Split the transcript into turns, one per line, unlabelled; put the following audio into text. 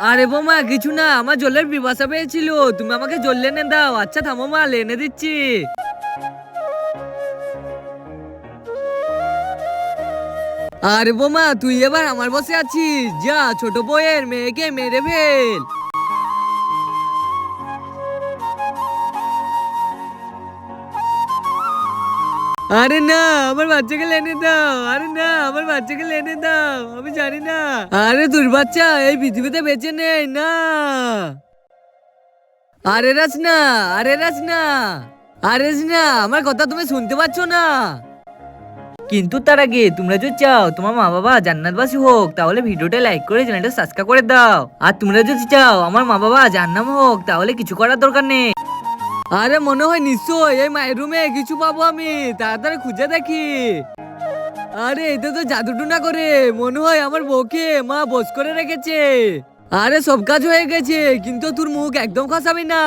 আরে বোমা কিছু না, আমার জলের পিপাসা পেয়েছিল, তুমি আমাকে জল এনে দাও। আচ্ছা থামো মা, এনে দিচ্ছি। আরে বোমা তুই এবার আমার বসে আছিস, যা ছোট বউয়ের মেয়েকে মেরে ফেল। আরে না, আমার বাচ্চাকে এনে দাও। আরে না, আমার বাচ্চাকে এনে দাও, আমি জানি না। আরে তোর বাচ্চা এই পৃথিবীতে বেঁচে নেই না। আরে রাজনা, আরে রাজনা, আরে রাজনা, আমার কথা তুমি শুনতে পাচ্ছ না? কিন্তু তার আগে তোমরা যদি চাও তোমার মা বাবা জান্নাতবাসী হোক, তাহলে ভিডিওটা লাইক করে চ্যানেলটা সাবস্ক্রাইব করে দাও। আর তোমরা যদি চাও আমার মা বাবা জাহান্নাম হোক, তাহলে কিছু করার দরকার নেই। আরে মনে হয় নিশ্চয় এই মায়ের রুমে কিছু পাবো, আমি তাড়াতাড়ি খুঁজে দেখি। আরে এটা তো জাদুটুনা করে, মনে হয় আমার বউকে মা বস করে রেখেছে। আরে সব কাজ হয়ে গেছে, কিন্তু তোর মুখ একদম খসাবি না।